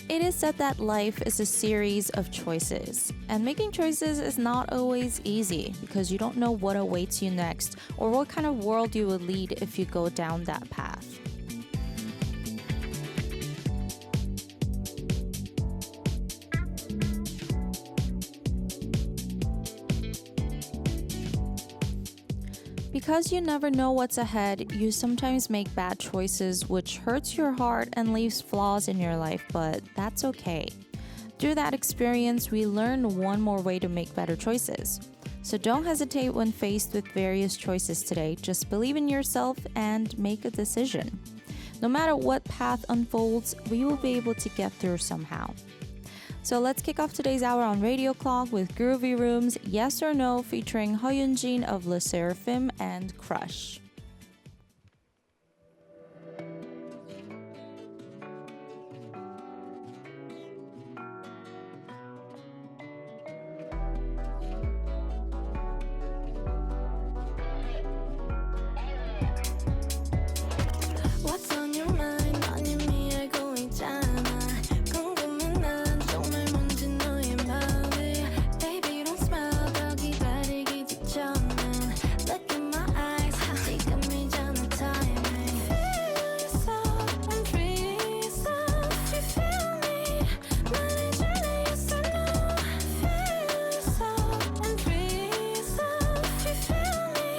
It is said that life is a series of choices, and making choices is not always easy because you don't know what awaits you next or what kind of world you will lead if you go down that path. Because you never know what's ahead, you sometimes make bad choices which hurts your heart and leaves flaws in your life, but that's okay. Through that experience, we learn one more way to make better choices. So don't hesitate when faced with various choices today. Just believe in yourself and make a decision. No matter what path unfolds, we will be able to get through somehow. So let's kick off today's hour on Radio Clock with Groovy Room's Yes or No featuring Hyunjin of Le Seraphim and Crush. What's on your mind? 넌 이미 알고 있잖아. 궁금해 난 정말 뭔지 너의 마음이. Baby don't smile 더 기다리기 직전엔. Look in my eyes 지금이잖아 timing. Feel yourself and free yourself. You feel me? 말해줄래 yes or no? Feel yourself and free yourself. You feel me?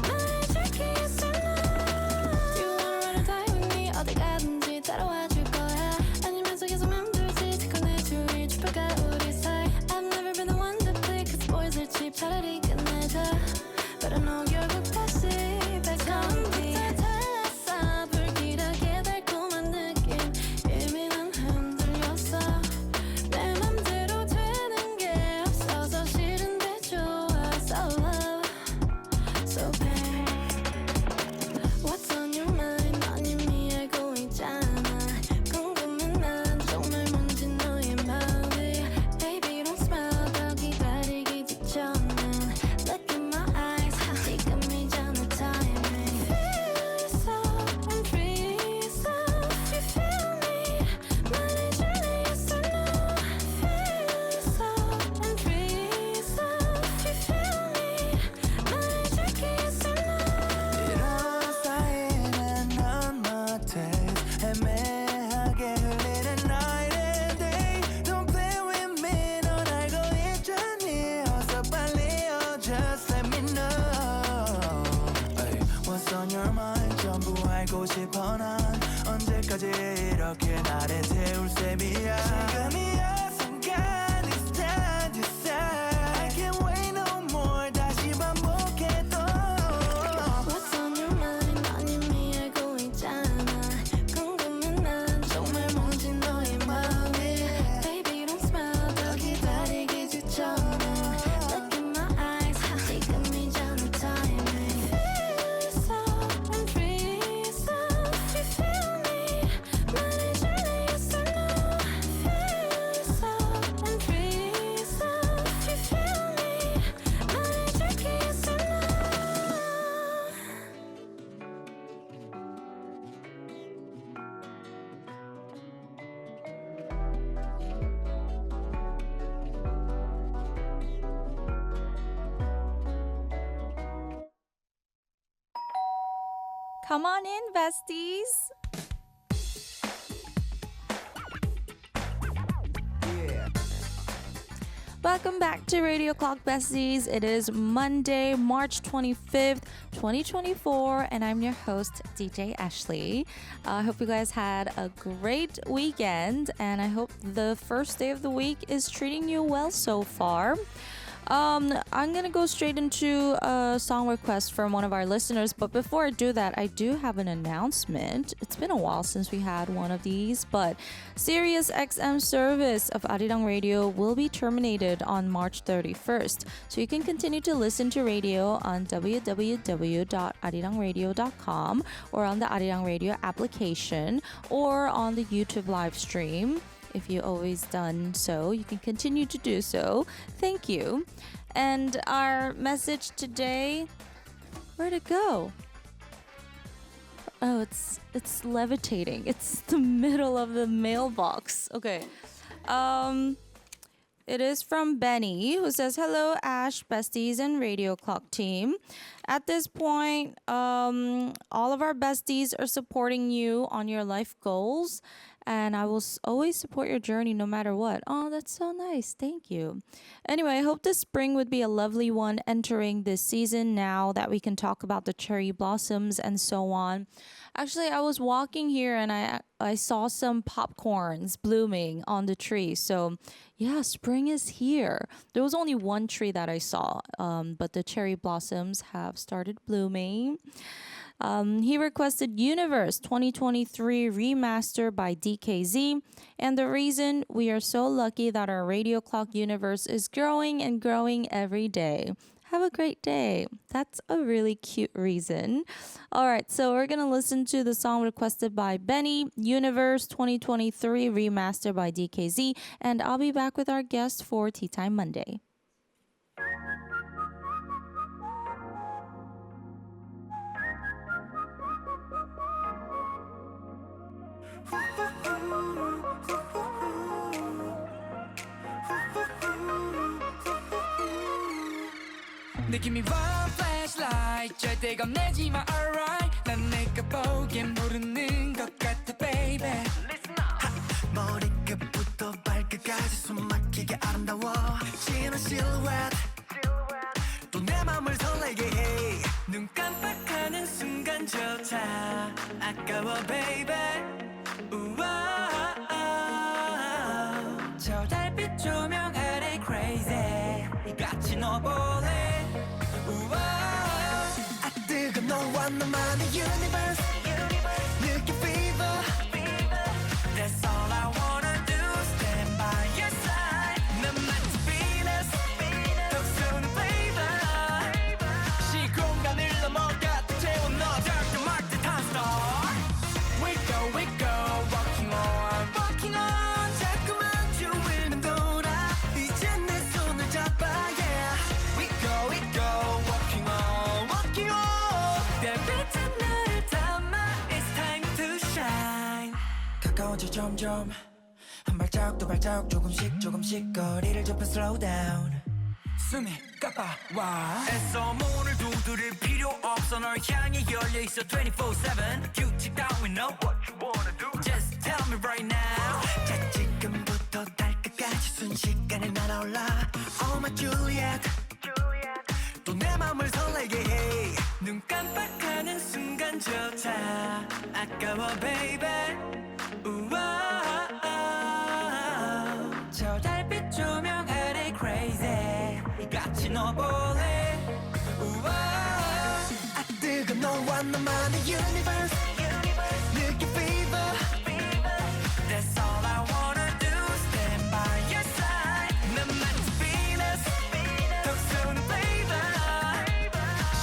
말해줄게 yes or no? Do you wanna ride or die with me? 어디 가든지 따라와 줄 거야. 아니면 속에서 맴돌지 지금 내 주위를 좁혀가 우리 사이. I've never been the one to play cause boys are cheap. 차라리 끝내자. But I know 결국 다시 처음부터 달랐어. 불길하게 달콤한 느낌. 이미 난 흔들렸어. 내 맘대로 되는 게 없어서 싫은데 좋아. So love, so pain. What's on your mind? 넌 이미 알고 있잖아. 궁금해 난 정말 뭔지 너의 마음이. Baby don't smile 더 기다리기 직전엔. Look in my eyes 지금이잖아 timing. Feel yourself and free yourself. You feel me? 말해줄래 yes or no? Feel yourself and free yourself. You feel me? 말해줄게 yes or no? 이런 사이는 넌 못해 애매하게 흘리는 night and day Don't play with me 넌 알고 있잖니 어서 빨리 just let me know Ay, What's on your mind 전부 알고 싶어 난 언제까지 이렇게 나를 태울 셈이야 지금이야 순간 It's time to decide I can't wait no more 다시 반복해도 What's on your mind? 넌 이미 알고 있잖아. 궁금해 난 정말 뭔지 너의 마음이. Baby don't smile 더 기다리기 직전에. Look in my eyes 지금이잖아 timing. Feel yourself and free yourself. You feel me? 말해줄래 yes or no? Feel yourself and free yourself. You feel me? 말해줄게 yes or no? Come on in, besties! Welcome back to Radio Clock Besties. It is Monday, March 25th, 2024, and I'm your host, DJ Ashley. I hope you guys had a great weekend, and I hope the first day of the week is treating you well so far. I'm gonna go straight into a song request from one of our listeners, but before I do that, I do have an announcement. It's been a while since we had one of these, but Sirius XM service of ARIRANG Radio will be terminated on March 31st, so you can continue to listen to radio on www.arirangradio.com or on the ARIRANG Radio application or on the YouTube live stream. If you always done so, you can continue to do so. Thank you. And our message today, where'd it go? Oh, it's levitating. It's the middle of the mailbox. Okay. It is from Benny, who says, "Hello, Ash, besties, and Radio Clock team. At this point, all of our besties are supporting you on your life goals, and I will always support your journey no matter what." Oh, that's so nice. Thank you. Anyway, I hope this spring would be a lovely one entering this season now that we can talk about the cherry blossoms and so on. Actually, I was walking here and I saw some popcorns blooming on the tree. So, yeah, spring is here. There was only one tree that I saw, but the cherry blossoms have started blooming. He requested Universe 2023 Remaster by DKZ. And the reason, we are so lucky that our Radio Clock universe is growing and growing every day. Have a great day. That's a really cute reason. All right, so we're going to listen to the song requested by Benny, Universe 2023 Remaster by DKZ. And I'll be back with our guest for Tea Time Monday. 느낌이 와 flashlight 절대 겁내지 마 alright 난 내가 보기엔 모르는 것 같아 baby Listen up 머리끝부터 발끝까지 숨 막히게 아름다워 진한 silhouette 또 내 맘을 설레게 해 눈 깜빡하는 순간조차 아까워 baby 우와 저 달빛 조명 아래 crazy 같이 넣어볼래 너와 나만의 universe 느낌 fever That's all I wanna do Stand by your side 난 마치 Venus 덕수는 flavor 시공간을 넘어 가득 채워 너 Dark to mark the time star We go walking on 자꾸만 주위는 돌아 이제 내 손을 잡아 yeah We go walking on 가까워져 점점 한 발자국 두 발자국 조금씩 거리를 좁혀 slow down 숨이 가빠와 애써 문을 두드릴 필요 없어 널 향해 열려있어 24/7 규칙 따윈 know what you wanna do Just tell me right now 자 지금부터 달끝까지 순식간에 날아올라 Oh my Juliet 또 내 맘을 설레게 해 눈 깜빡하는 순간조차 아까워 baby 우와 저 달빛 조명 아래 crazy 같이 넣어볼래 우와 아 뜨거 너와 나만의 universe 느낌 fever That's all I wanna do Stand by your side 난 마치 Venus 덕수는 flavor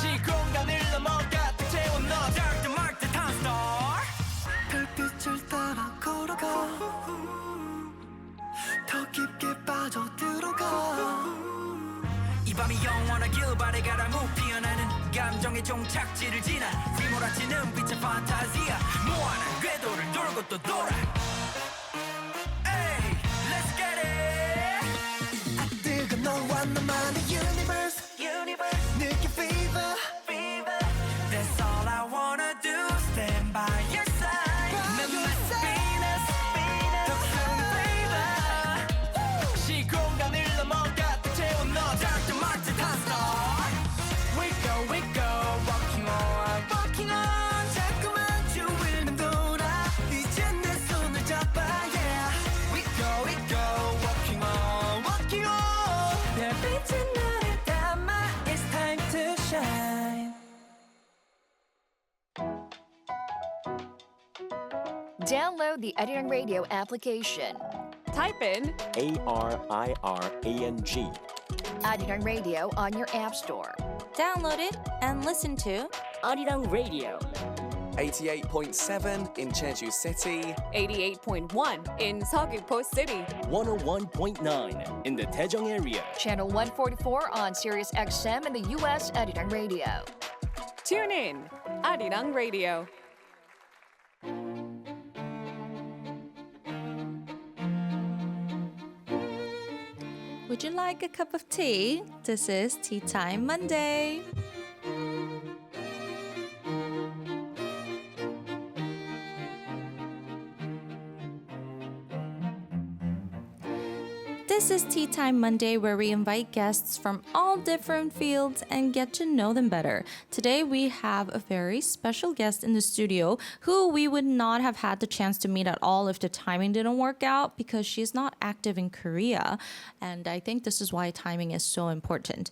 시공간을 넘어 가득 채워 너 Dark to mark the time star 별빛을 따라 걸어가 더 깊게 빠져들어가 이 밤이 영원하길 바래 가라무 피어나는 감정의 종착지를 지나 휘몰아치는 빛의 판타지야 무한한 궤도를 돌고 또 돌아 Hey, let's get it 아 뜨거 너와 나만의 universe 느낌 fever That's all I wanna do Stand by your side 난 마치 Venus 덕수는 flavor 시공간을 넘어 가득 채워 너 Dark to mark the time star We go walking on 자꾸만 주위는 돌아 이제 내 손을 잡아 yeah We go walking on 별빛은 Download the ARIRANG Radio application. Type in ARIRANG. ARIRANG Radio on your app store. Download it and listen to ARIRANG Radio. 88.7 in Jeju City, 88.1 in Seogwipo City. 101.9 in the Daejeong area. Channel 144 on Sirius XM in the U.S. ARIRANG Radio. Tune in, ARIRANG Radio. Would you like a cup of tea? This is Tea Time Monday. This is Tea Time Monday, where we invite guests from all different fields and get to know them better. Today we have a very special guest in the studio who we would not have had the chance to meet at all if the timing didn't work out, because she's not active in Korea. And I think this is why timing is so important.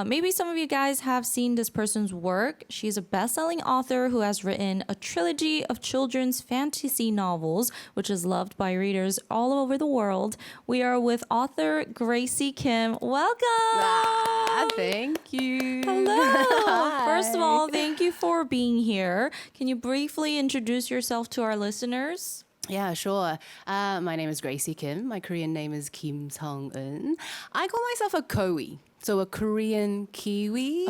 Maybe some of you guys have seen this person's work. She's a best-selling author who has written a trilogy of children's fantasy novels, which is loved by readers all over the world. We are with author Graci Kim. Welcome! Thank you. Hello! First of all, thank you for being here. Can you briefly introduce yourself to our listeners? Yeah, sure. My name is Graci Kim. My Korean name is Kim Sung-eun. I call myself a Kowi, so a Korean Kiwi.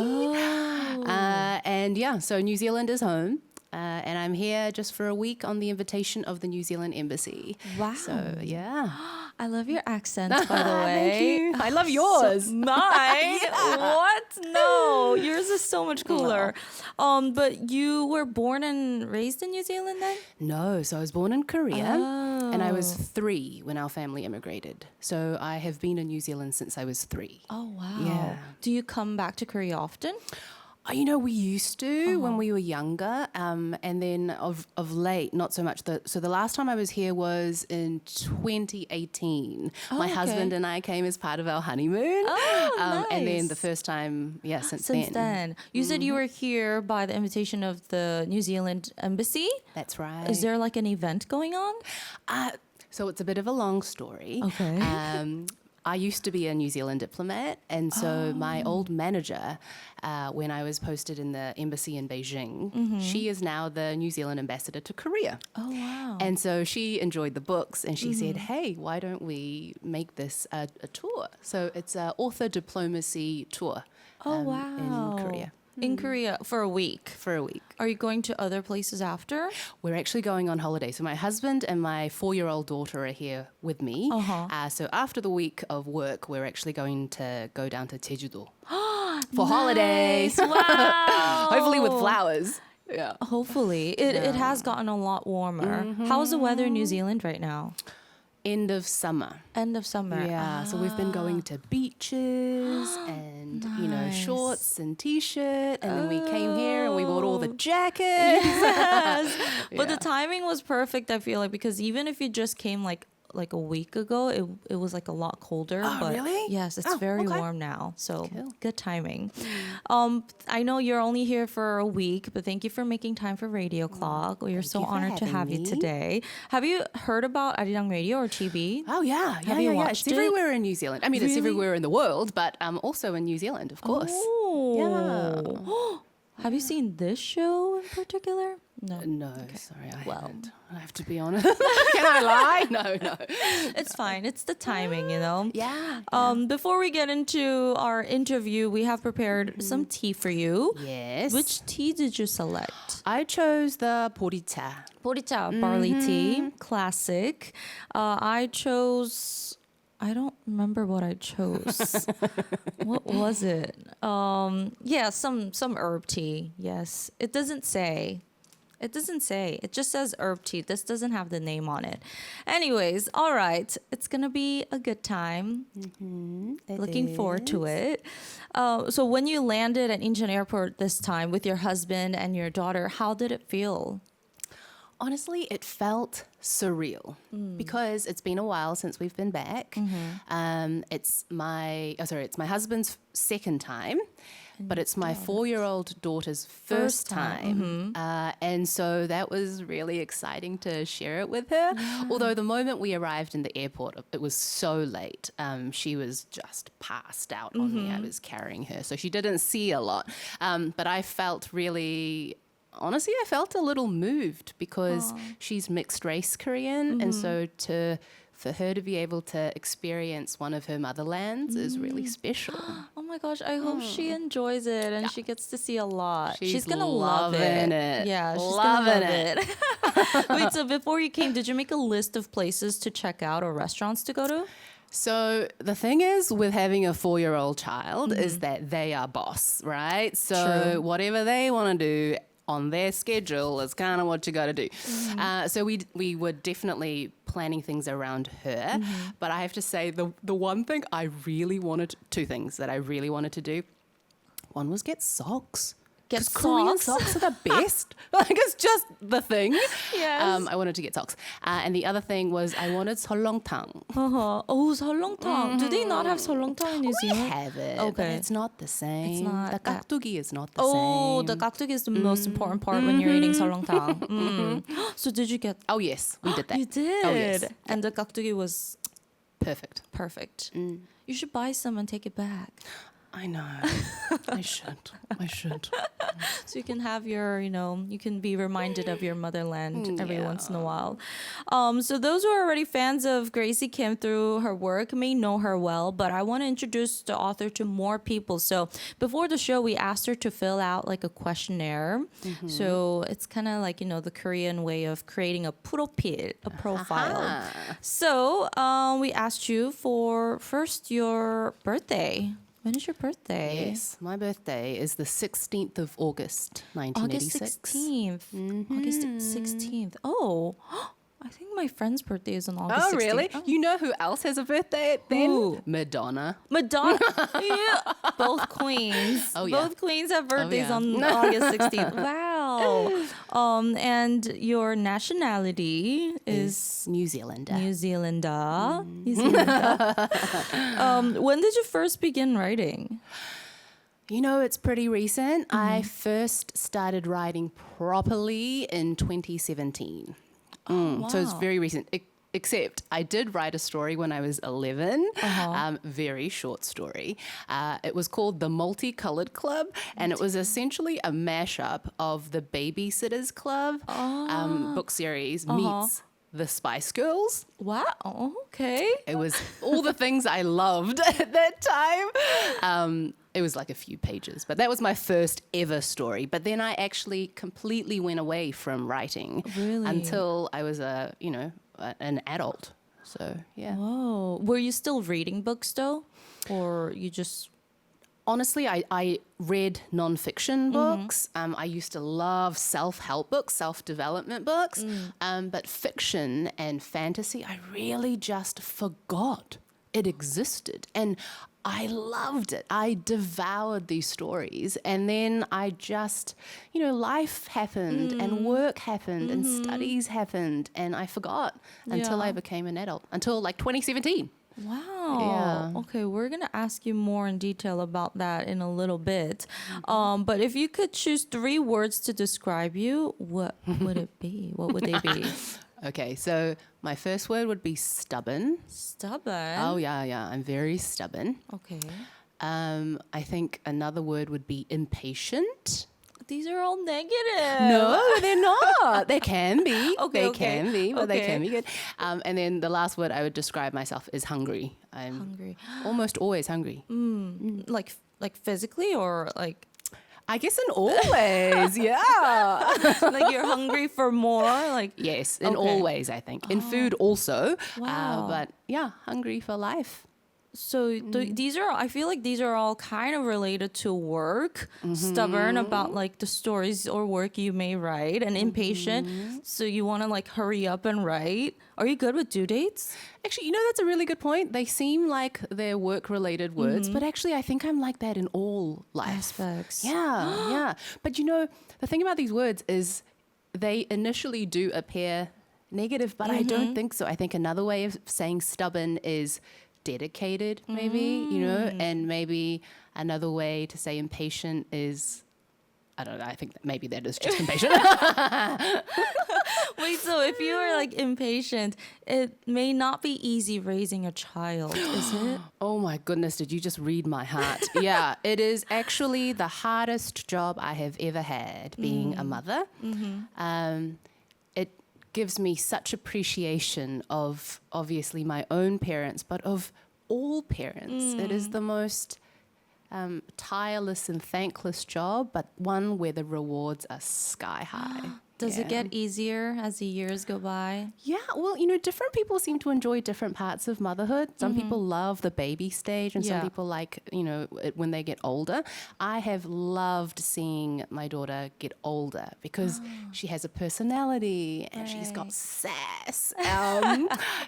And yeah, so New Zealand is home. And I'm here just for a week on the invitation of the New Zealand Embassy. Wow. So, yeah. I love your accent, by the way. Thank you. I love yours. Mine? What? No, yours is so much cooler. But you were born and raised in New Zealand then? No, so I was born in Korea. And I was 3 when our family immigrated. So I have been in New Zealand since I was 3. Oh, wow. Yeah. Do you come back to Korea often? You know, we used to when we were younger, and then of late, not so much. So the last time I was here was in 2018. My husband and I came as part of our honeymoon. Nice. And then the first time, since then. You said you were here by the invitation of the New Zealand Embassy? That's right. Is there like an event going on? So it's a bit of a long story. Okay. I used to be a New Zealand diplomat, and so my old manager, when I was posted in the embassy in Beijing, she is now the New Zealand ambassador to Korea. Oh, wow. And so she enjoyed the books, and she said, hey, why don't we make this a tour? So it's an author diplomacy tour in Korea. In Korea for a week? For a week. Are you going to other places after? We're actually going on holiday. So my husband and my 4-year-old daughter are here with me. So after the week of work, we're actually going to go down to Jeju-do for holidays. Wow. Hopefully with flowers. Yeah. Hopefully. It has gotten a lot warmer. How's the weather in New Zealand right now? End of summer. End of summer. Yeah. So we've been going to beaches and, you know, shorts and T-shirt. And then we came here and we bought all the jackets. Yes. But the timing was perfect, I feel like, because even if you just came like a week ago, it was like a lot colder. Oh, but really? Yes, it's very warm now. So Cool. good timing. I know you're only here for a week, but thank you for making time for Radio Clock. We're so you for honored to having have you me. today. Have you heard about ARIRANG Radio or TV? Oh, yeah. Have you watched It's it? everywhere in New Zealand. I mean, it's Really? everywhere in the world, but also in New Zealand, of course. Oh. Have you seen this show in particular? No. No, sorry, I Well. haven't. I have to be honest. Can I lie? No. It's fine. It's the timing, you know? Yeah. Before we get into our interview, we have prepared some tea for you. Yes. Which tea did you select? I chose the 보리차. 보리차, barley tea, classic. I chose... I don't remember what I chose. What was it? Yeah, some herb tea. Yes. It doesn't say. It just says herb tea. This doesn't have the name on it. Anyways, all right. It's going to be a good time. Looking forward to it. So when you landed at Incheon Airport this time with your husband and your daughter, how did it feel? Honestly, it felt surreal because it's been a while since we've been back. It's my husband's second time, but it's my 4-year-old daughter's first time. And so that was really exciting to share it with her. Although the moment we arrived in the airport, it was so late. She was just passed out on me. I was carrying her, so she didn't see a lot. But I felt really... Honestly, I felt a little moved because she's mixed race Korean. And so for her to be able to experience one of her motherlands is really special. Oh my gosh, I hope she enjoys it and she gets to see a lot. She's gonna love loving it. Yeah, she's Loving gonna love it. Wait, so before you came, did you make a list of places to check out or restaurants to go to? So the thing is with having a 4-year-old child is that they are boss, right? So whatever they want to do on their schedule is kind of what you got to do. So we were definitely planning things around her. But I have to say the one thing I really wanted, two things that I really wanted to do. One was get socks. Get 'Cause Korean socks are the best. Like it's just the thing. Yes. I wanted to get socks. And the other thing was I wanted 설렁탕. Oh, 설렁탕. Do they not have 설렁탕 in New We Zealand? have it, but Okay. it's not the same. It's not the that- 깍두기 is not the Oh, same. the 깍두기 is the most important part when you're eating 설렁탕. So did you get... Oh yes, we did that. You did? Oh yes, And the 깍두기 was perfect. perfect. You should buy some and take it back. I know. I should. So you can have your, you can be reminded of your motherland every once in a while. So those who are already fans of Graci Kim through her work may know her well, but I want to introduce the author to more people. So before the show, we asked her to fill out like a questionnaire. So it's kind of like, the Korean way of creating a profile, a profile. So we asked you for first your birthday. When is your birthday? Yes, my birthday is the 16th of August, 1986. August 16th. August 16th. Oh, I think my friend's birthday is on August 16th. Oh, really? You know who else has a birthday then? Who? Madonna. Madonna. Yeah. Both queens. Oh, yeah. Both queens have birthdays yeah. on August 16th. Wow. And your nationality is New Zealander. New Zealander. New Zealander. When did you first begin writing? It's pretty recent. I first started writing properly in 2017. So it's very recent. Except I did write a story when I was 11, very short story. It was called The Multicolored Club, and it was essentially a mashup of the Babysitter's Club book series meets the Spice Girls. Wow. Okay. It was all the things I loved at that time. It was like a few pages, but that was my first ever story. But then I actually completely went away from writing until I was an adult. So, yeah. Whoa. Were you still reading books though? Or you just... Honestly, I read nonfiction books. I used to love self-help books, self-development books. But fiction and fantasy, I really just forgot it existed. And I loved it. I devoured these stories. And then I just, life happened and work happened and studies happened. And I forgot until I became an adult, until like 2017. Wow. Yeah. Okay, we're going to ask you more in detail about that in a little bit. But if you could choose 3 words to describe you, what would it be? What would they be? Okay, so my first word would be stubborn. Stubborn. Oh, yeah. I'm very stubborn. Okay. I think another word would be impatient. These are all negative. No, they're not. They can be. Okay, they okay. can be, but they Okay. can be good. And then the last word I would describe myself is hungry. I'm Hungry. almost always hungry. Like physically or like I guess in all ways, yeah. like you're hungry for more? Like Yes, in Okay. all ways, I think. In food also. Wow. But yeah, hungry for life. so these are, I feel like these are all kind of related to work. Stubborn about like the stories or work you may write, and impatient. So you want to like hurry up and write. Are you good with due dates? Actually, that's a really good point. They seem like they're work-related words, but actually I think I'm like that in all life. Aspects. Yeah, yeah. But the thing about these words is they initially do appear negative, but I don't think so. I think another way of saying stubborn is dedicated, maybe, and maybe another way to say impatient is, I don't know, I think that maybe that is just impatient. Wait, so if you are like impatient, it may not be easy raising a child, is it? Oh my goodness, did you just read my heart? Yeah, it is actually the hardest job I have ever had, being a mother. It gives me such appreciation of obviously my own parents, but of all parents. It is the most tireless and thankless job, but one where the rewards are sky high. Does it get easier as the years go by? Yeah, well, different people seem to enjoy different parts of motherhood. Some people love the baby stage and some people like, it when they get older. I have loved seeing my daughter get older because she has a personality and she's got sass.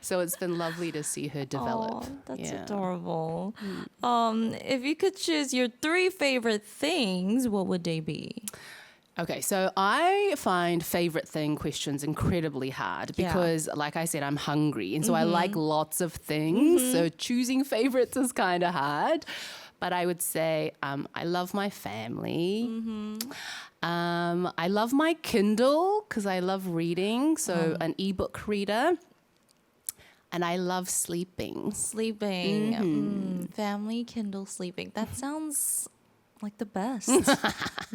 So it's been lovely to see her develop. Oh, that's adorable. If you could choose your 3 favorite things, what would they be? Okay, so I find favorite thing questions incredibly hard because, like I said, I'm hungry. And so I like lots of things. So choosing favorites is kind of hard. But I would say I love my family. I love my Kindle because I love reading. So an ebook reader. And I love sleeping. Sleeping. Family, Kindle, sleeping. That sounds like the best.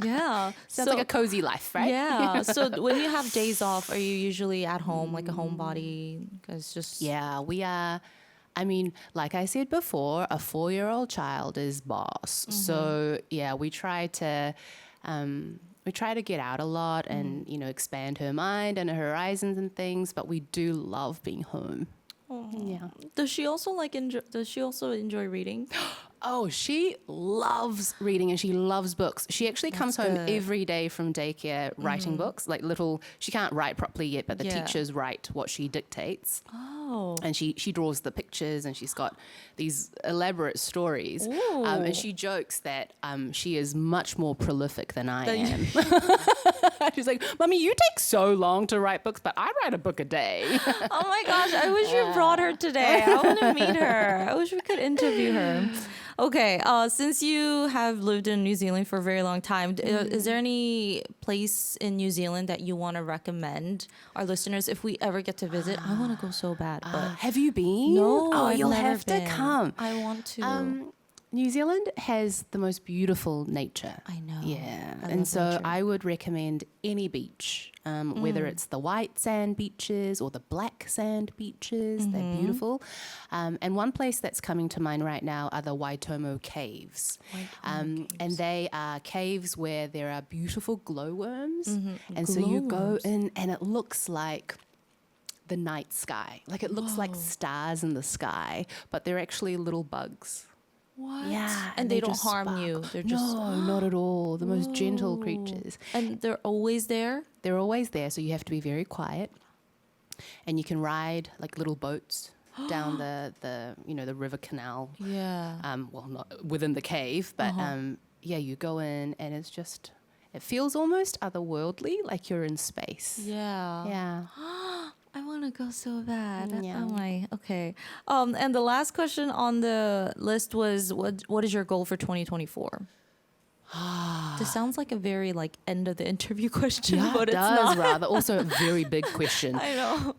Yeah. Sounds like a cozy life, right? Yeah. So when you have days off, are you usually at home, like a homebody? Because just Yeah, we are. I mean, like I said before, a 4-year-old child is boss. So yeah, we try to get out a lot and expand her mind and her horizons and things. But we do love being home. Yeah. Does she also enjoy reading? Oh, she loves reading and she loves books. She actually comes home every day from daycare writing books, like she can't write properly yet, but the teachers write what she dictates. Oh. And she draws the pictures and she's got these elaborate stories. And she jokes that she is much more prolific than I am. She's like, Mommy, you take so long to write books, but I write a book a day. Oh my gosh, I wish you brought her today. I want to meet her. I wish we could interview her. Okay, since you have lived in New Zealand for a very long time, is there any place in New Zealand that you want to recommend our listeners if we ever get to visit? I want to go so bad. But Have you been? no, Oh, I've you'll never have been. to come. I want to. New Zealand has the most beautiful nature. I know. Yeah. I And love so nature. I would recommend any beach, whether it's the white sand beaches or the black sand beaches. They're beautiful. And one place that's coming to mind right now are the Waitomo Caves. And they are caves where there are beautiful glowworms. And so you go in and it looks like the night sky. Like it looks like stars in the sky, but they're actually little bugs. What? Yeah. And they don't just harm sparkle. you. They're just No, not at all. The most gentle creatures. and they're always there. They're always there, so you have to be very quiet. And you can ride like little boats down the river canal. Yeah. Well, not within the cave, but you go in and it feels almost otherworldly, like you're in space. Yeah. Yeah. I want to go so bad. Yeah. Oh my. Okay. And the last question on the list was what is your goal for 2024? This sounds like a very end of the interview question, Yeah, but it it's does not. rather. Also a very big question. I know.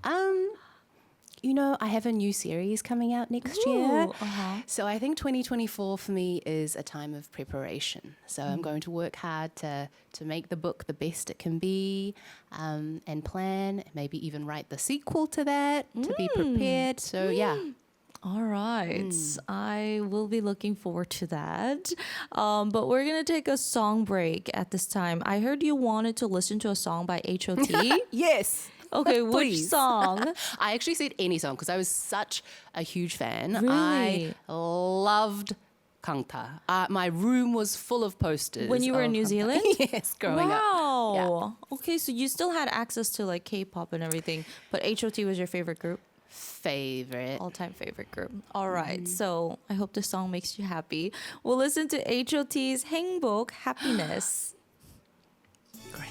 I have a new series coming out next year. Uh-huh. So I think 2024 for me is a time of preparation. So I'm going to work hard to make the book the best it can be, and plan, maybe even write the sequel to that, to be prepared. So yeah. All right. I will be looking forward to that. But we're going to take a song break at this time. I heard you wanted to listen to a song by H.O.T. Yes. Okay, which Please. song? I actually said any song because I was such a huge fan. Really? I loved Kangta. My room was full of posters. When you were in of New Kangta. Zealand? Yes, growing up. Wow. Okay, so you still had access to K-pop and everything, but H.O.T. was your favorite group? Favorite. All-time favorite group. All right, so I hope this song makes you happy. We'll listen to H.O.T's 행복, Happiness. Great.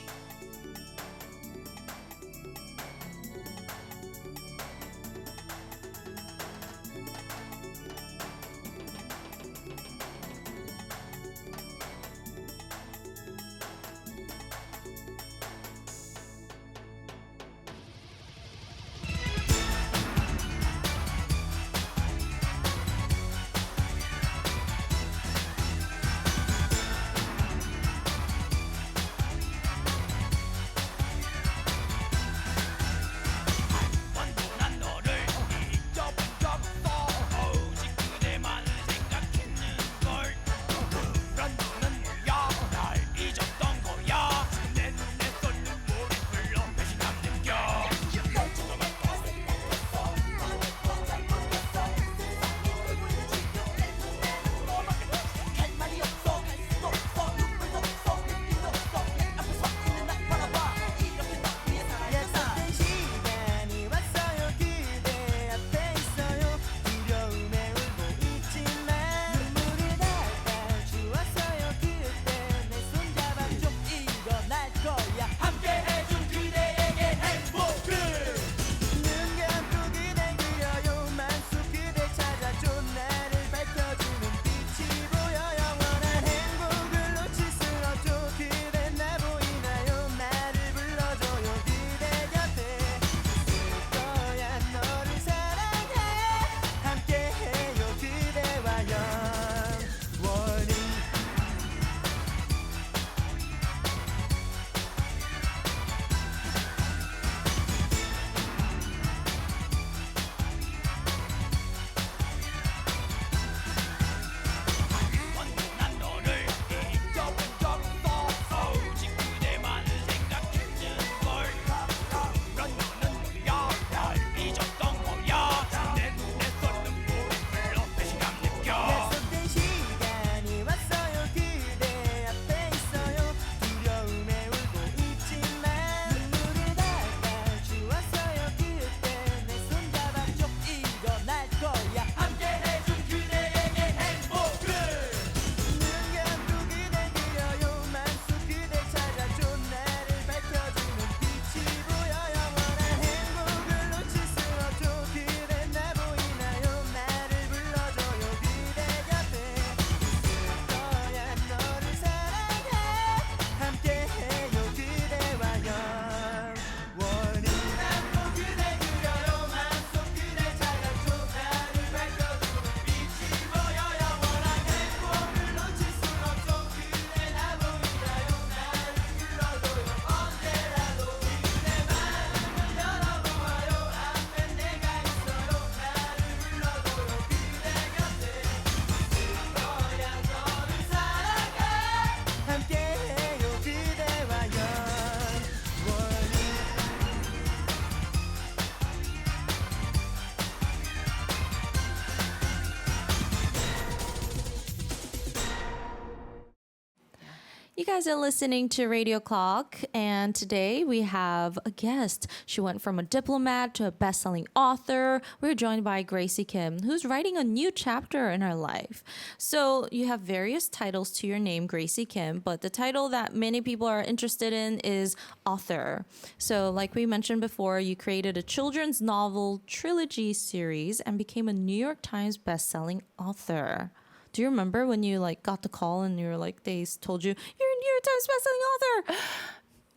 You guys are listening to Radio Clock, and today we have a guest. She went from a diplomat to a best-selling author. We're joined by Graci Kim, who's writing a new chapter in her life. So you have various titles to your name, Graci Kim, but the title that many people are interested in is author. So like we mentioned before, you created a children's novel trilogy series and became a New York Times best-selling author. Do you remember when you got the call and you were they told you you're a New York Times bestselling author?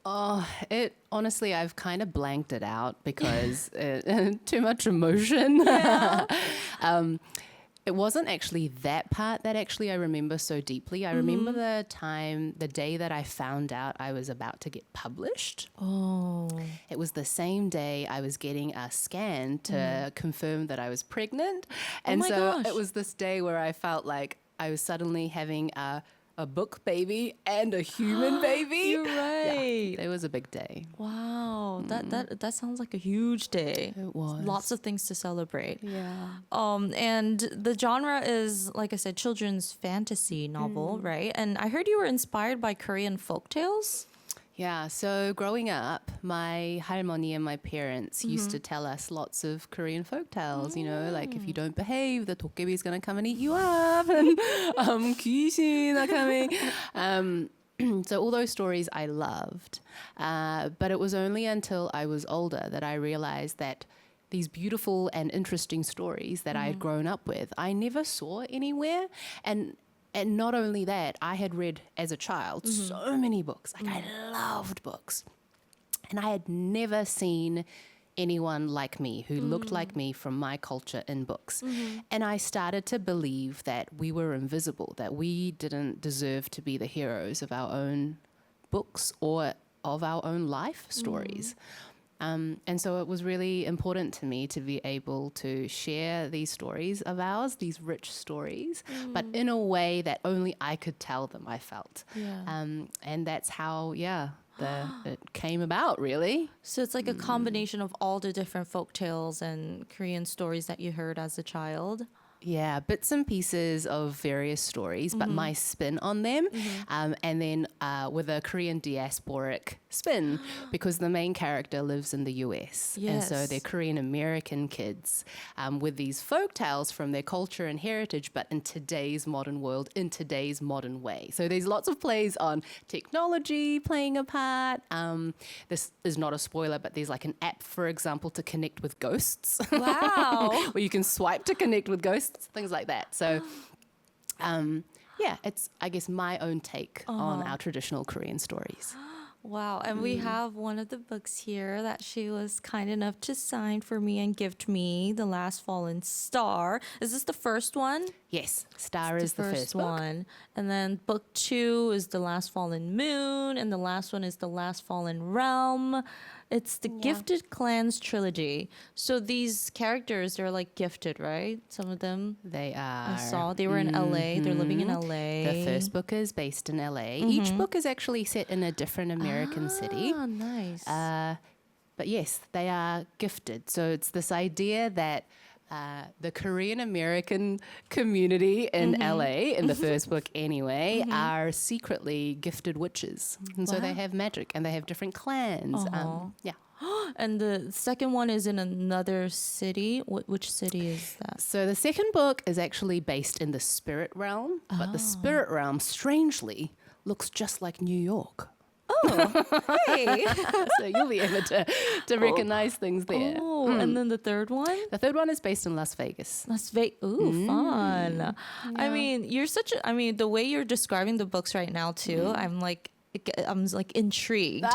Oh, honestly, I've kind of blanked it out because too much emotion. Yeah. It wasn't actually that part that I remember so deeply. I remember the day that I found out I was about to get published. Oh. It was the same day I was getting a scan to confirm that I was pregnant. And my so gosh. it was this day where I felt like I was suddenly having a book baby and a human baby. You're right. Yeah, it was a big day. Wow. That sounds like a huge day. It was. Lots of things to celebrate. Yeah. And the genre is, like I said, children's fantasy novel, right? And I heard you were inspired by Korean folktales. Yeah, so growing up, my 할머니 and my parents used to tell us lots of Korean folk tales, like if you don't behave, the 도깨비's going to come and eat you up, and 귀신 are coming. So all those stories I loved. But it was only until I was older that I realized that these beautiful and interesting stories that I had grown up with, I never saw anywhere. And not only that, I had read as a child so many books. I loved books. And I had never seen anyone like me who looked like me from my culture in books. And I started to believe that we were invisible, that we didn't deserve to be the heroes of our own books or of our own life stories. And so it was really important to me to be able to share these stories of ours, these rich stories, but in a way that only I could tell them, I felt. Yeah. And that's how, it came about, really. So it's like a combination of all the different folk tales and Korean stories that you heard as a child. Yeah, bits and pieces of various stories, but my spin on them. And then with a Korean diasporic spin, because the main character lives in the US. And so Yes. they're Korean American kids with these folk tales from their culture and heritage, but in today's modern world, in today's modern way. So there's lots of plays on technology playing a part. This is not a spoiler, but there's an app, for example, to connect with ghosts. Wow. Where you can swipe to connect with ghosts, things like that. So, it's, I guess, my own take on our traditional Korean stories. Wow. And we have one of the books here that she was kind enough to sign for me and gift me, The Last Fallen Star. Is this the first one? Yes, Star is the first book. one. And then book 2 is The Last Fallen Moon. And the last one is The Last Fallen Realm. It's the Gifted Clans trilogy. So these characters, they're gifted, right? Some of them. They are. I saw they were in LA. They're living in LA. The first book is based in LA. Each book is actually set in a different American city. Ah, nice. But yes, they are gifted. So it's this idea that the Korean American community in LA, in the first book anyway, are secretly gifted witches. And so they have magic and they have different clans. And the second one is in another city. Which city is that? So the second book is actually based in the spirit realm, but the spirit realm, strangely, looks just like New York. Hey. So you'll be able to recognize things there. Oh, and then the third one? The third one is based in Las Vegas. Las Vegas. Ooh, fun. I mean, the way you're describing the books right now too, I'm intrigued.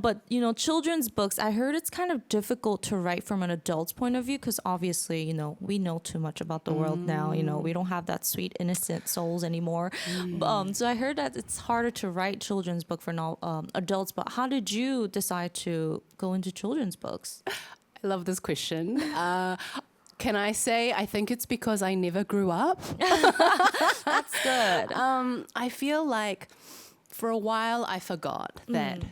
But children's books, I heard it's kind of difficult to write from an adult's point of view because obviously, we know too much about the world now. We don't have that sweet, innocent souls anymore. So I heard that it's harder to write children's book for adults. But how did you decide to go into children's books? I love this question. Can I say I think it's because I never grew up? That's good. I feel like for a while I forgot that,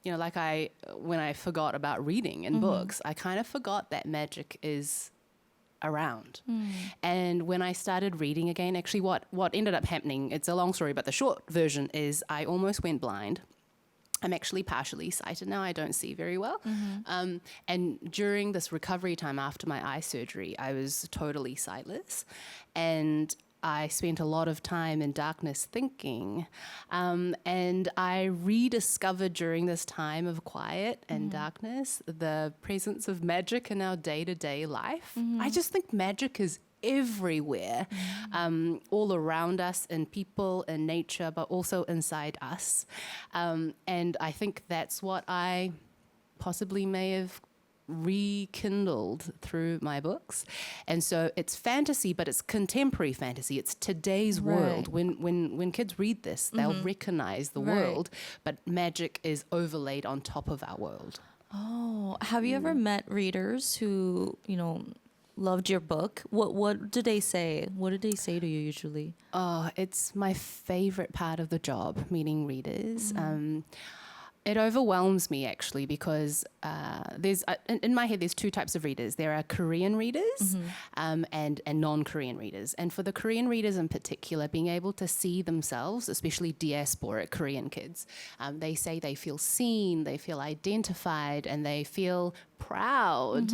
when I forgot about reading and books, I kind of forgot that magic is around. And when I started reading again, actually what ended up happening, it's a long story, but the short version is I almost went blind. I'm actually partially sighted now. I don't see very well. And during this recovery time after my eye surgery, I was totally sightless. And I spent a lot of time in darkness thinking. And I rediscovered during this time of quiet and darkness the presence of magic in our day-to-day life. I just think magic is everywhere, all around us, in people, in nature, but also inside us. And I think that's what I possibly may have rekindled through my books. And so it's fantasy, but it's contemporary fantasy. It's today's world. When kids read this, they'll recognize the world, but magic is overlaid on top of our world. Oh, have you ever met readers who, loved your book? What did they say? What did they say to you usually? Oh, it's my favorite part of the job, meeting readers. It overwhelms me actually because there's in my head there's two types of readers. There are Korean readers and non-Korean readers. And for the Korean readers in particular, being able to see themselves, especially diasporic Korean kids, they say they feel seen, they feel identified, and they feel proud.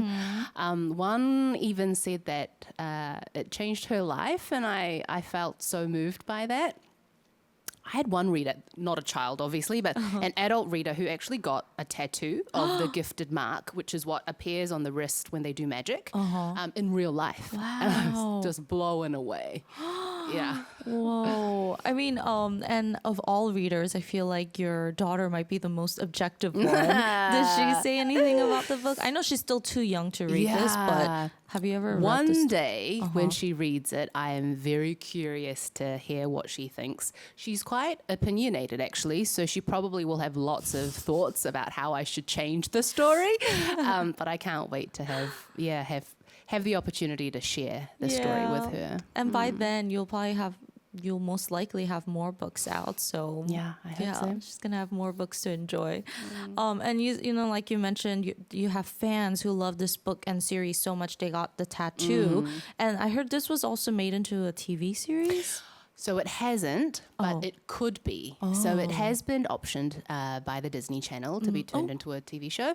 One even said that it changed her life, and I felt so moved by that. I had one reader, not a child obviously, but an adult reader who actually got a tattoo of the gifted mark, which is what appears on the wrist when they do magic, in real life. Wow. And I was just blown away. Yeah. Whoa. I mean, and of all readers, I feel like your daughter might be the most objective one. Did she say anything about the book? I know she's still too young to read this, but have you ever read One this? day when she reads it, I am very curious to hear what she thinks. She's quite opinionated actually, so she probably will have lots of thoughts about how I should change the story. But I can't wait to have the opportunity to share the story with her. And by then you'll most likely have more books out. So Yeah, I hope so. she's gonna have more books to enjoy. And you know, like you mentioned, you have fans who love this book and series so much they got the tattoo. And I heard this was also made into a TV series. So it hasn't, but it could be. So it has been optioned by the Disney Channel to be turned into a TV show.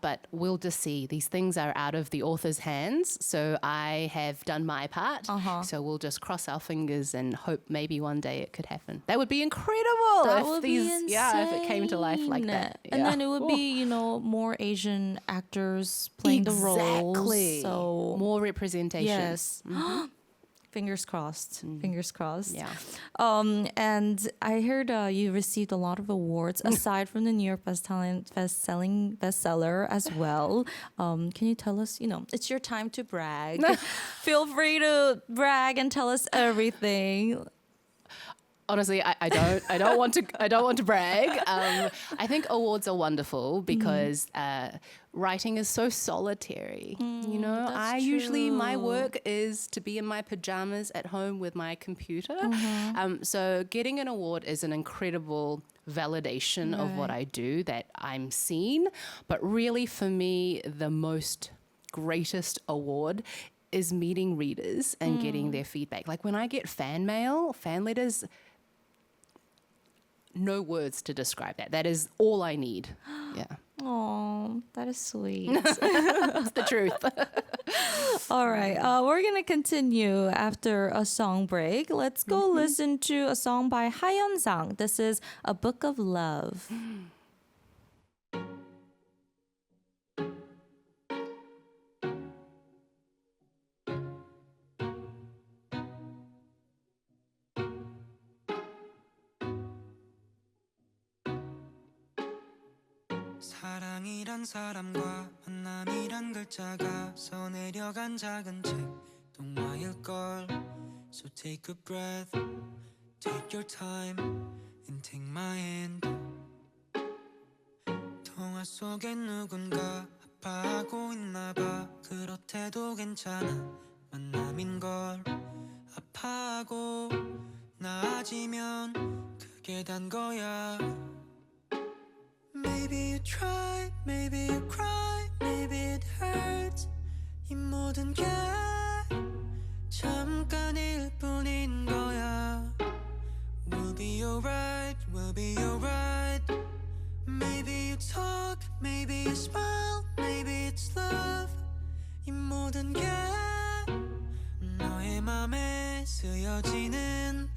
But we'll just see. These things are out of the author's hands. So I have done my part. So we'll just cross our fingers and hope maybe one day it could happen. That would be incredible. That if would be insane. Yeah, if it came to life like that. And then it would be, more Asian actors playing the roles. Exactly. So more representation. yes. Fingers crossed. Fingers crossed. Yeah. And I heard you received a lot of awards aside from the New York bestseller as well. Can you tell us? It's your time to brag. Feel free to brag and tell us everything. Honestly, I don't want to brag. I think awards are wonderful because writing is so solitary. I usually my work is to be in my pajamas at home with my computer. So getting an award is an incredible validation of what I do, that I'm seen. But really, for me, the most greatest award is meeting readers and getting their feedback. Like when I get fan mail, fan letters. No words to describe that. That is all I need. Yeah. Oh, that is sweet. That's the truth. All right. We're going to continue after a song break. Let's go listen to a song by Sang. This is A Book of Love. 사랑이란 사람과 만남이란 글자가 써내려간 작은 책 동화일걸. So take a breath, take your time and take my hand. 동화 속엔 누군가 아파하고 있나봐. 그렇대도 괜찮아, 만남인걸. 아파하고 나아지면 그게 단 거야. Maybe you try, maybe you cry, maybe it hurts. 이 모든 게 잠깐일 뿐인 거야. We'll be alright, we'll be alright. Maybe you talk, maybe you smile, maybe it's love. 이 모든 게 너의 맘에 쓰여지는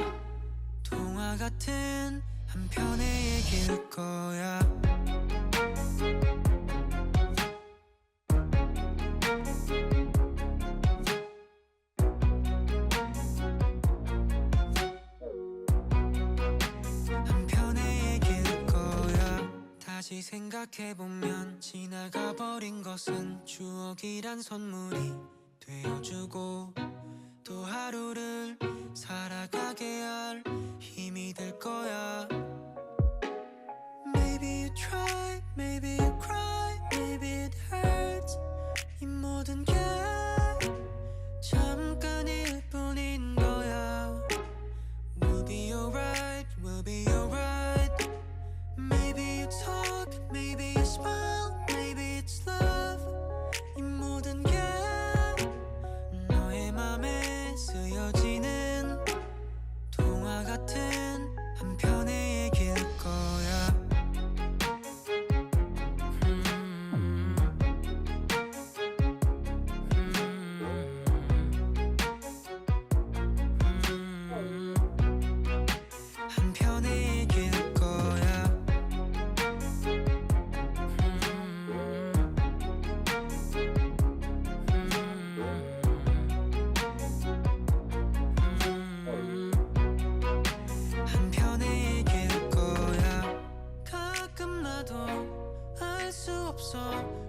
동화 같은 한 편의 얘기일 거야. 한 편의 얘기일 거야. 다시 생각해보면 지나가 버린 것은 추억이란 선물이 되어주고 또 하루를 살아가게 할 힘이 될 거야. Maybe you try, maybe you cry, maybe it hurts. 이 모든 게 잠깐일 뿐인 거야. We'll be alright, we'll be alright. Maybe you talk, maybe you smile, maybe it's love. 이 모든 게 너의 맘에 쓰여지는 동화 같은 한 편의 얘기일 거야. 한 편의 얘기일 거야. 한 편의 얘기일 거야. 가끔 나도 알 수 없어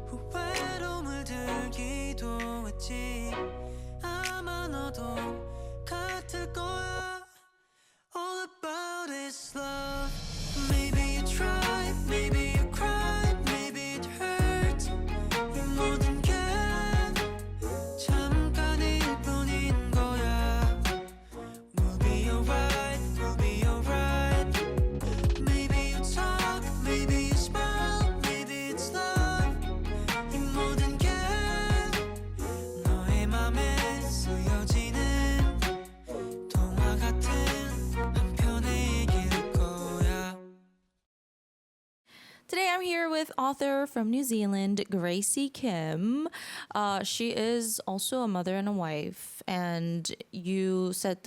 후회로움을 들기도 했지. 아마 너도 같을 거야. All about is love. Maybe you try, maybe you cry, maybe it hurts. 이 모든 게 잠깐일 뿐인 거야. We'll be alright, we'll be alright. Maybe you talk, maybe you smile, maybe it's love. 이 모든 게 너의 맘에 쓰여지는 동화 같은 한 편의 얘기일 거야. Today I'm here with author from New Zealand, Graci Kim. She is also a mother and a wife, and you said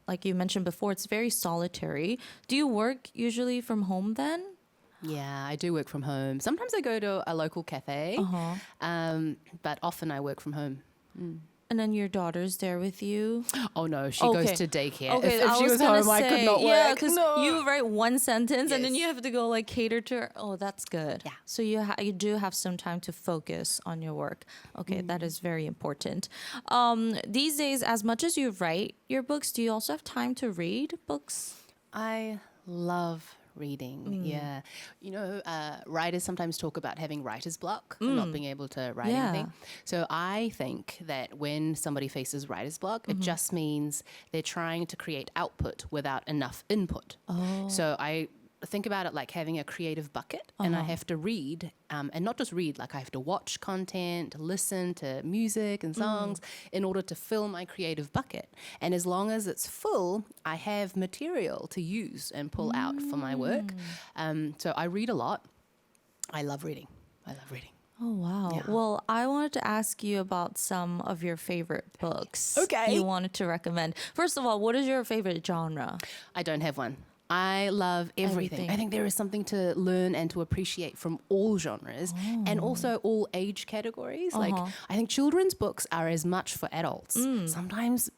like you mentioned before, it's very solitary. Do you work usually from home then? Yeah, I do work from home. Sometimes I go to a local cafe, but often I work from home. And then your daughter's there with you? Oh no, she Okay. goes to daycare. Okay, if I she was gonna home, I could not work. Yeah, because No. you write one sentence and then Yes. you have to go like cater to her. Oh, that's good. Yeah. So you do have some time to focus on your work. Okay, that is very important. These days, as much as you write your books, do you also have time to read books? I love reading. Yeah. You know, writers sometimes talk about having writer's block and not being able to write Yeah. anything. So I think that when somebody faces writer's block, it just means they're trying to create output without enough input. So I think about it like having a creative bucket, and I have to read, and not just read, like I have to watch content, listen to music and songs in order to fill my creative bucket. And as long as it's full, I have material to use and pull out for my work. So I read a lot. I love reading. I love reading. Oh, wow. Yeah. Well, I wanted to ask you about some of your favorite books Okay. you wanted to recommend. First of all, what is your favorite genre? I don't have one. I love everything. Everything. I think there is something to learn and to appreciate from all genres and also all age categories. Like, I think children's books are as much for adults. Sometimes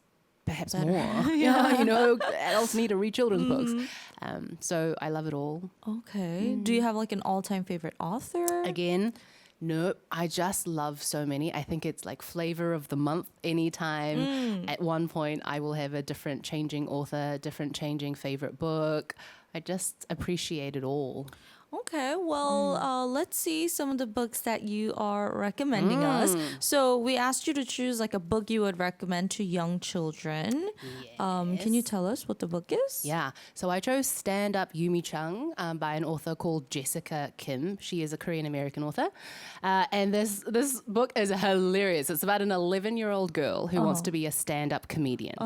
perhaps more. Yeah, you know, adults need to read children's books. So I love it all. Okay. Do you have like an all-time favorite author? Again, nope. I just love so many. I think it's like flavor of the month anytime. At one point, I will have a different changing author, different changing favorite book. I just appreciate it all. Okay, well, let's see some of the books that you are recommending us. So we asked you to choose like a book you would recommend to young children. Can you tell us what the book is? Yeah, so I chose Stand Up Yumi-chung by an author called Graci Kim. She is a Korean-American author. And this book is hilarious. It's about an 11-year-old girl who wants to be a stand-up comedian.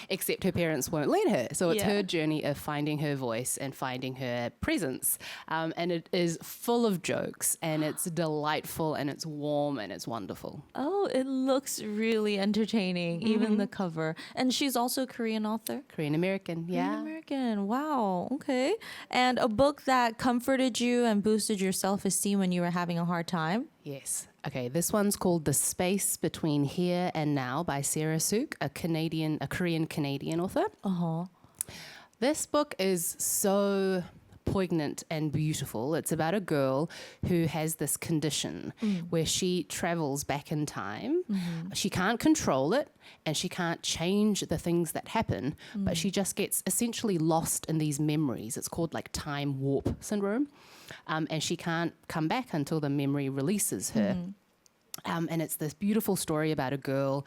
Except her parents won't let her. So it's her journey of finding her voice and finding her presence. And it is full of jokes, and it's delightful, and it's warm, and it's wonderful. Oh, it looks really entertaining, even the cover. And she's also a Korean author? Korean-American, yeah. Korean-American, wow, okay. And a book that comforted you and boosted your self-esteem when you were having a hard time? Yes. Okay, this one's called The Space Between Here and Now by Sarah Suk, a Korean-Canadian author. This book is so poignant and beautiful. It's about a girl who has this condition where she travels back in time. She can't control it and she can't change the things that happen, but she just gets essentially lost in these memories. It's called like time warp syndrome. And she can't come back until the memory releases her. And it's this beautiful story about a girl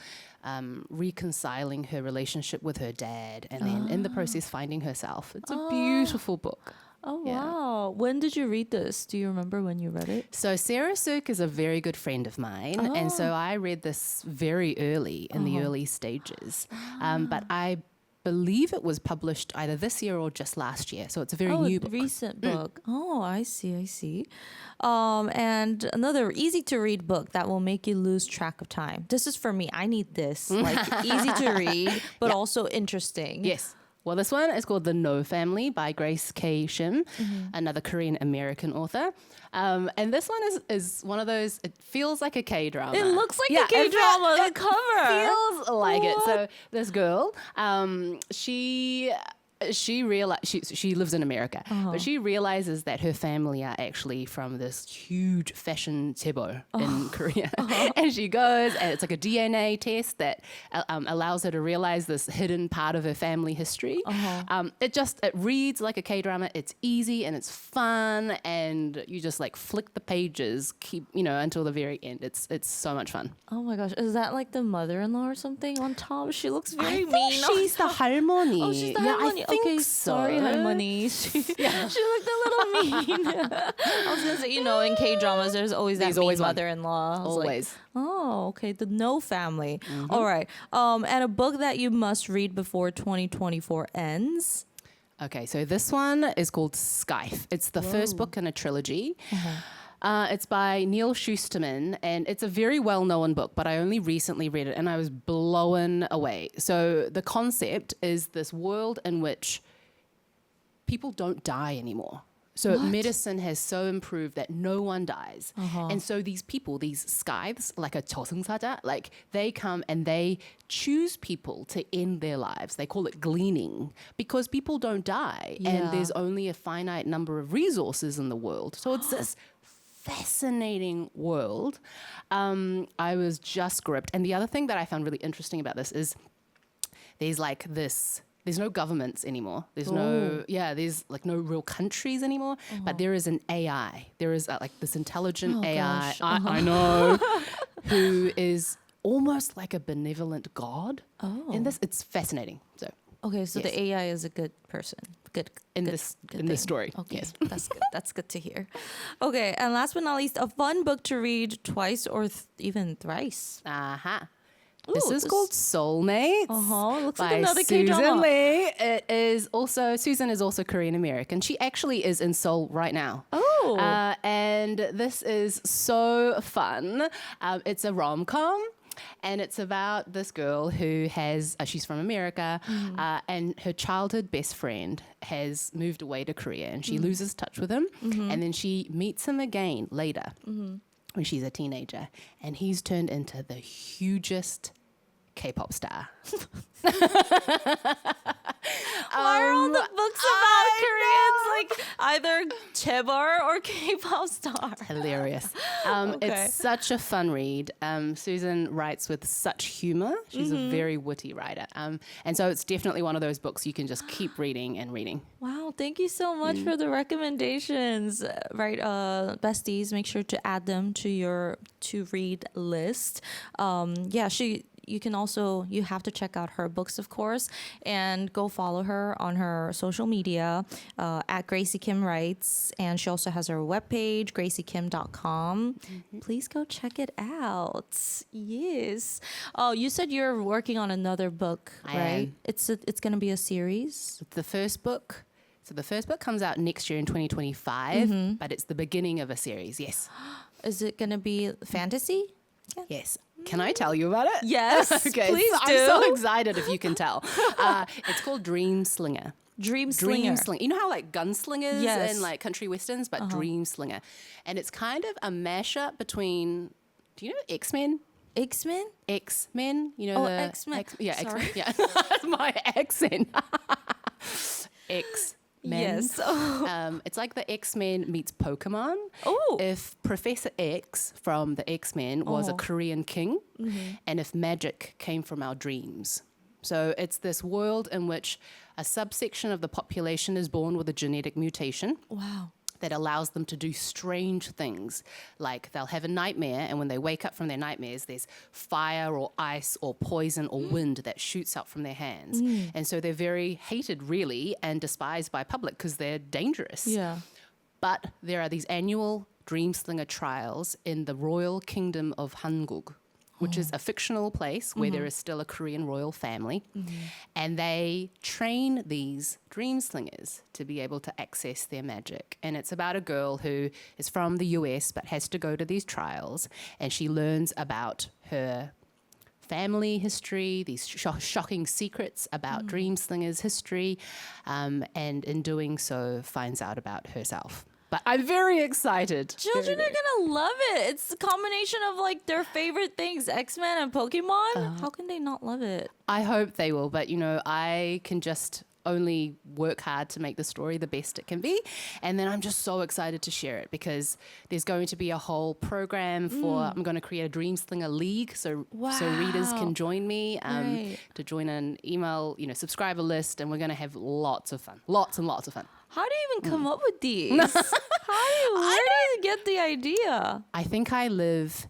reconciling her relationship with her dad and then in the process finding herself. It's a beautiful book. Oh, wow. When did you read this? Do you remember when you read it? So Sarah Suk is a very good friend of mine. And so I read this very early in the early stages. But I believe it was published either this year or just last year. So it's a very new book. Recent book. Oh, I see. And another easy to read book that will make you lose track of time. This is for me. I need this. Like easy to read, but also interesting. Yes. Well, this one is called The No Family by Graci Kim, another Korean-American author. And this one is one of those, it feels like a K-drama. It looks like a K-drama, the cover. Feels like it. So this girl, she lives in America, but she realizes that her family are actually from this huge fashion tebo in Korea. And she goes, and it's like a DNA test that allows her to realize this hidden part of her family history. It reads like a K-drama. It's easy and it's fun, and you just like flick the pages, until the very end. It's so much fun. Oh my gosh, is that like the mother-in-law or something on top? She looks very I mean. think she's the 할머니. Oh, she's the 할머니. Okay, sorry, 할머니. She looked a little mean. I was gonna say, in K-dramas, there's always that mean mother-in-law. Always. Like, oh, okay. The No Family. All right. And a book that you must read before 2024 ends. Okay, so this one is called Scythe. It's the first book in a trilogy. It's by Neil Shusterman, and it's a very well-known book, but I only recently read it, and I was blown away. So the concept is this world in which people don't die anymore. So medicine has so improved that no one dies. And so these people, these scythes, like a 저승사자, like they come and they choose people to end their lives. They call it gleaning because people don't die and there's only a finite number of resources in the world. So it's this fascinating world. I was just gripped. And the other thing that I found really interesting about this is there's no governments anymore. There's no real countries anymore, but there is an AI. There is like this intelligent AI, I know, who is almost like a benevolent god in this. It's fascinating. So Okay, so the AI is a good person. Good in this story. Okay, yes. That's good. That's good to hear. Okay, and last but not least, a fun book to read twice or even thrice. This is called Soulmates. Looks by like another Susan K-drama. Lee. Susan is also Korean American. She actually is in Seoul right now. And this is so fun. It's a rom-com. And it's about this girl who has, she's from America, and her childhood best friend has moved away to Korea, and she loses touch with him, and then she meets him again later when she's a teenager, and he's turned into the hugest K-pop star. Why are all the books about Koreans? Like, either Chebar or K-pop star. Hilarious. Okay. It's such a fun read. Susan writes with such humor. She's a very witty writer. And so it's definitely one of those books you can just keep reading and reading. Wow, thank you so much for the recommendations. Right, besties, make sure to add them to your to-read list. You have to check out her books, of course, and go follow her on her social media at Graci Kim Writes. And she also has her webpage, gracikimcom. Please go check it out. Yes. Oh, you said you're working on another book, I right? am. It's going to be a series. It's the first book. So the first book comes out next year in 2025, but it's the beginning of a series. Yes. Is it going to be fantasy? Yes. Can I tell you about it? Yes, Okay. please so do. I'm so excited if you can tell. It's called Dream Slinger. Dream Slinger. You know how like gunslingers Yes. and like country westerns, but Dream Slinger. And it's kind of a mashup between, do you know X-Men? X-Men? X-Men? You know Oh, the X-Men. X-Men. Yeah. That's my accent. X-Men. Yes. It's like the X-Men meets Pokemon. Oh. If Professor X from the X-Men was a Korean king, and if magic came from our dreams. So it's this world in which a subsection of the population is born with a genetic mutation. Wow. That allows them to do strange things. Like they'll have a nightmare, and when they wake up from their nightmares, there's fire or ice or poison or wind that shoots out from their hands. And so they're very hated, really, and despised by public because they're dangerous. Yeah. But there are these annual Dream Slinger trials in the royal kingdom of Hanguk, which is a fictional place where there is still a Korean royal family. And they train these dream slingers to be able to access their magic. And it's about a girl who is from the US but has to go to these trials, and she learns about her family history, these shocking secrets about dream slingers' history, and in doing so finds out about herself. But I'm very excited. Children are going to love it. It's a combination of like their favorite things, X-Men and Pokemon. How can they not love it? I hope they will, but I can just only work hard to make the story the best it can be. And then I'm just so excited to share it because there's going to be a whole program I'm going to create a Dream Slinger League so readers can join me Right. to join an email, subscriber list, and we're going to have lots of fun. Lots and lots of fun. How do you even come up with these? Where do you get the idea? I think I live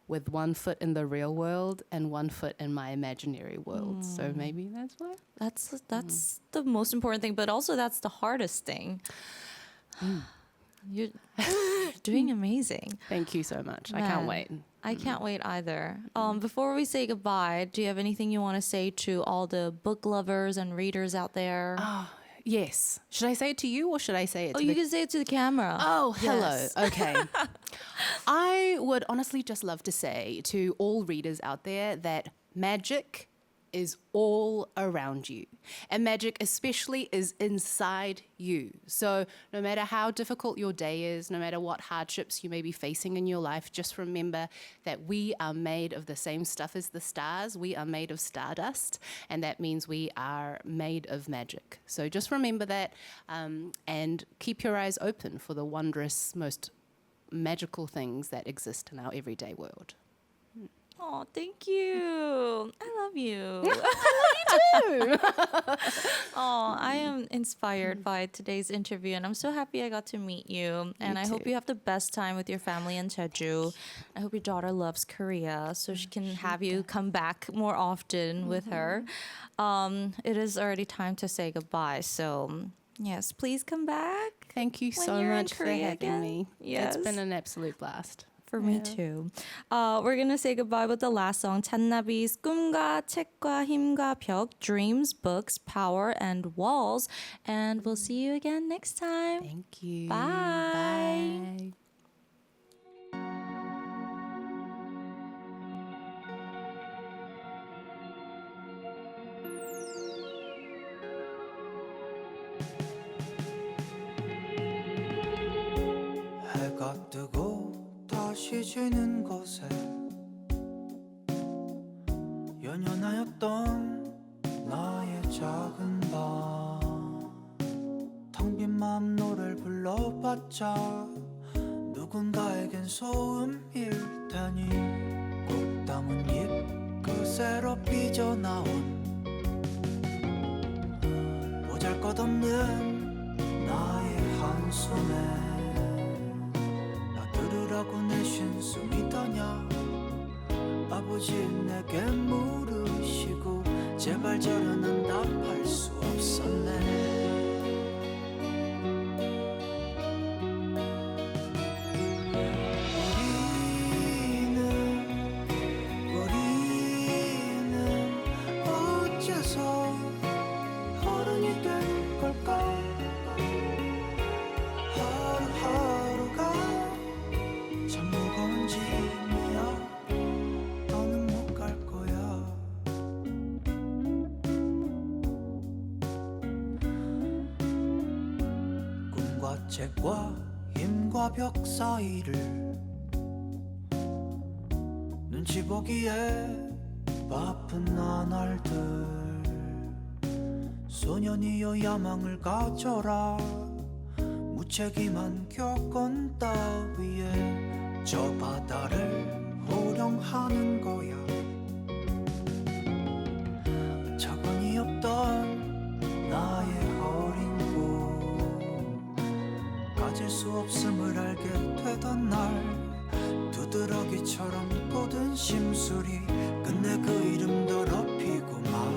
with one foot in the real world and one foot in my imaginary world. So maybe that's why. That's the most important thing, but also that's the hardest thing. You're doing amazing. Thank you so much. I can't wait. I can't wait either. Before we say goodbye, do you have anything you want to say to all the book lovers and readers out there? Yes. Should I say it to you or should I say it to You can say it to the camera. Oh, hello. Yes. Okay. I would honestly just love to say to all readers out there that magic is all around you. And magic especially is inside you. So no matter how difficult your day is, no matter what hardships you may be facing in your life, just remember that we are made of the same stuff as the stars. We are made of stardust, and that means we are made of magic. So just remember that and keep your eyes open for the wondrous, most magical things that exist in our everyday world. Oh, thank you. I love you. Oh, I am inspired by today's interview, and I'm so happy I got to meet you. And I hope too. you have the best time with your family in Jeju. I hope your daughter loves Korea, so she can have you come back more often with her. It is already time to say goodbye, so yes, please come back. Thank you When so you're in much for Korea having again. me. Yes. It's been an absolute blast. For me too. We're gonna say goodbye with the last song, 찬나비's 꿈과 책과 힘과 벽, dreams, books, power, and walls. And we'll see you again next time. Thank you. Bye. Bye. 해가 뜨고 다시 지는 곳에 연연하였던 나의 작은 방 텅 빈 맘 노래를 널 불러봤자 누군가에겐 소음일 테니 꼭 담은 입 그새로 삐져나온 보잘것없는 나의 한숨에 나 들으라고 내쉰 숨이더냐 아버지 내게 물으시고 제발 저런 응답할 수 없었네 우리는 어째서 어른이 된 걸까 하루하루가 참 무거운 짐이야 너는 못 갈 거야 꿈과 책과 힘과 벽 사이를 눈치 보기에 바쁜 나날들 소년이여 야망을 가져라 무책임한 격언 따위에 저 바다를 호령하는 거야 차관이 없던 나의 어린 꿈 가질 수 없음을 알게 되던 날 두드러기처럼 돋은 심술이 끝내 그 이름 더럽히고 말